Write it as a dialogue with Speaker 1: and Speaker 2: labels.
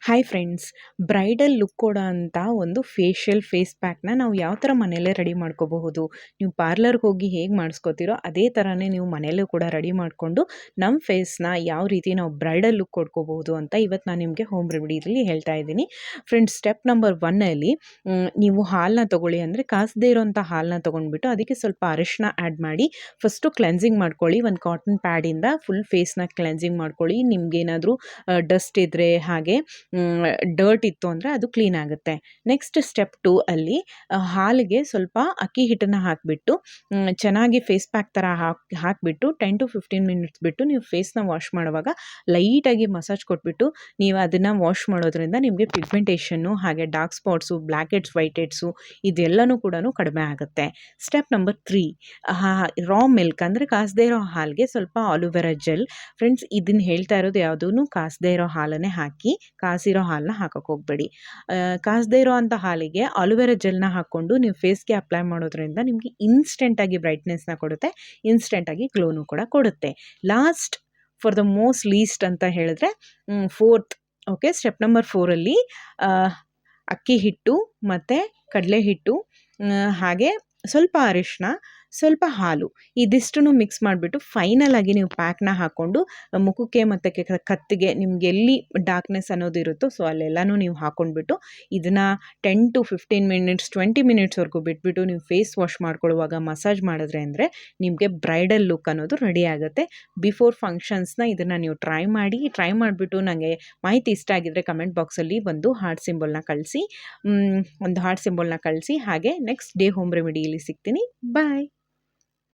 Speaker 1: Hi friends, bridal look ಕೊಡೋ ಅಂಥ ಒಂದು ಫೇಸ್ ಪ್ಯಾಕ್ನ ನಾವು ಯಾವ ಥರ ಮನೆಯಲ್ಲೇ ರೆಡಿ ಮಾಡ್ಕೋಬಹುದು. ನೀವು ಪಾರ್ಲರ್ಗೆ ಹೋಗಿ ಹೇಗೆ ಮಾಡಿಸ್ಕೋತೀರೋ ಅದೇ ಥರನೇ ನೀವು ಮನೆಯಲ್ಲೂ ಕೂಡ ರೆಡಿ ಮಾಡಿಕೊಂಡು ನಮ್ಮ ಫೇಸ್ನ ಯಾವ ರೀತಿ ನಾವು ಬ್ರೈಡಲ್ ಲುಕ್ ಕೊಡ್ಕೋಬಹುದು ಅಂತ ಇವತ್ತು ನಾನು ನಿಮಗೆ ಹೋಮ್ ರೆಮಿಡಿಯಲ್ಲಿ ಹೇಳ್ತಾ ಇದ್ದೀನಿ. ಫ್ರೆಂಡ್ಸ್, ಸ್ಟೆಪ್ ನಂಬರ್ 1 ನೀವು ಹಾಲನ್ನ ತೊಗೊಳ್ಳಿ. ಅಂದರೆ ಕಾಸದೇ ಇರೋಂಥ ಹಾಲನ್ನ ತೊಗೊಂಡ್ಬಿಟ್ಟು ಅದಕ್ಕೆ ಸ್ವಲ್ಪ ಅರಿಶಿನ ಆ್ಯಡ್ ಮಾಡಿ ಫಸ್ಟು ಕ್ಲೆನ್ಸಿಂಗ್ ಮಾಡ್ಕೊಳ್ಳಿ. ಒಂದು ಕಾಟನ್ ಪ್ಯಾಡಿಂದ ಫುಲ್ ಫೇಸ್ನ ಕ್ಲೆನ್ಸಿಂಗ್ ಮಾಡ್ಕೊಳ್ಳಿ. ನಿಮ್ಗೇನಾದರೂ ಡಸ್ಟ್ ಇದ್ದರೆ ಹಾಗೆ ಡರ್ಟ್ ಇತ್ತು ಅಂದರೆ ಅದು ಕ್ಲೀನ್ ಆಗುತ್ತೆ. ನೆಕ್ಸ್ಟ್ ಸ್ಟೆಪ್ 2 ಅಲ್ಲಿ ಹಾಲಿಗೆ ಸ್ವಲ್ಪ ಅಕ್ಕಿ ಹಿಟ್ಟನ್ನು ಹಾಕಿಬಿಟ್ಟು ಚೆನ್ನಾಗಿ ಫೇಸ್ ಪ್ಯಾಕ್ ಥರ ಹಾಕಿಬಿಟ್ಟು 10 to 15 ಮಿನಿಟ್ಸ್ ಬಿಟ್ಟು ನೀವು ಫೇಸ್ನ ವಾಶ್ ಮಾಡುವಾಗ ಲೈಟಾಗಿ ಮಸಾಜ್ ಕೊಟ್ಬಿಟ್ಟು ನೀವು ಅದನ್ನು ವಾಶ್ ಮಾಡೋದ್ರಿಂದ ನಿಮಗೆ ಪಿಗ್ಮೆಂಟೇಷನ್ನು ಹಾಗೆ dark spots, black heads, white heads ಇದೆಲ್ಲನೂ ಕೂಡ ಕಡಿಮೆ ಆಗುತ್ತೆ. ಸ್ಟೆಪ್ ನಂಬರ್ 3, ರಾ ಮಿಲ್ಕ್ ಅಂದರೆ ಕಾಸದೇ ಇರೋ ಹಾಲಿಗೆ ಸ್ವಲ್ಪ ಆಲೋವೆರಾ ಜೆಲ್. ಫ್ರೆಂಡ್ಸ್, ಇದನ್ನು ಹೇಳ್ತಾ ಇರೋದು ಯಾವುದೂ ಕಾಸದೇ ಇರೋ ಹಾಲನ್ನೇ ಹಾಕಿ, ಕಾಸಿರೋ ಹಾಲನ್ನ ಹಾಕೋಕ್ಕೆ ಹೋಗಬೇಡಿ. ಕಾಸದೇ ಇರೋ ಅಂಥ ಹಾಲಿಗೆ ಆಲೋವೆರಾ ಜೆಲ್ನ ಹಾಕ್ಕೊಂಡು ನೀವು ಫೇಸ್ಗೆ ಅಪ್ಲೈ ಮಾಡೋದ್ರಿಂದ ನಿಮಗೆ ಇನ್ಸ್ಟೆಂಟಾಗಿ ಬ್ರೈಟ್ನೆಸ್ನ ಕೊಡುತ್ತೆ, ಇನ್ಸ್ಟೆಂಟಾಗಿ ಗ್ಲೋನು ಕೂಡ ಕೊಡುತ್ತೆ. Last for the most least ಅಂತ ಹೇಳಿದ್ರೆ ಫೋರ್ತ್, ಓಕೆ, ಸ್ಟೆಪ್ ನಂಬರ್ 4 ಅಕ್ಕಿ ಹಿಟ್ಟು ಮತ್ತು ಕಡಲೆ ಹಿಟ್ಟು ಹಾಗೆ ಸ್ವಲ್ಪ ಅರಿಶಿನ, ಸ್ವಲ್ಪ ಹಾಲು ಇದಿಷ್ಟನ್ನು ಮಿಕ್ಸ್ ಮಾಡಿಬಿಟ್ಟು ಫೈನಲ್ ಆಗಿ ನೀವು ಪ್ಯಾಕ್ನ ಹಾಕ್ಕೊಂಡು ಮುಖಕ್ಕೆ ಮತ್ತು ಕತ್ತಿಗೆ ನಿಮ್ಗೆ ಎಲ್ಲಿ ಡಾರ್ಕ್ನೆಸ್ ಅನ್ನೋದು ಇರುತ್ತೋ ಸೊ ಅಲ್ಲೆಲ್ಲನೂ ನೀವು ಹಾಕ್ಕೊಂಡ್ಬಿಟ್ಟು ಇದನ್ನು 10 to 15 ಮಿನಿಟ್ಸ್ 20 ಮಿನಿಟ್ಸ್ವರೆಗೂ ಬಿಟ್ಬಿಟ್ಟು ನೀವು ಫೇಸ್ ವಾಶ್ ಮಾಡ್ಕೊಳ್ಳುವಾಗ ಮಸಾಜ್ ಮಾಡಿದ್ರೆ ಅಂದರೆ ನಿಮಗೆ ಬ್ರೈಡಲ್ ಲುಕ್ ಅನ್ನೋದು ರೆಡಿ ಆಗುತ್ತೆ. ಬಿಫೋರ್ ಫಂಕ್ಷನ್ಸ್ನ ಇದನ್ನು ನೀವು ಟ್ರೈ ಮಾಡಿಬಿಟ್ಟು ನನಗೆ ಮಾಹಿತಿ ಇಷ್ಟ ಆಗಿದ್ದರೆ ಕಮೆಂಟ್ ಬಾಕ್ಸಲ್ಲಿ ಒಂದು ಹಾರ್ಟ್ ಸಿಂಬಲ್ನ ಕಳಿಸಿ. ಹಾಗೆ ನೆಕ್ಸ್ಟ್ ಡೇ ಹೋಮ್ ರೆಮಿಡಿಯಲ್ಲಿ ಸಿಗ್ತೀನಿ. ಬಾಯ್.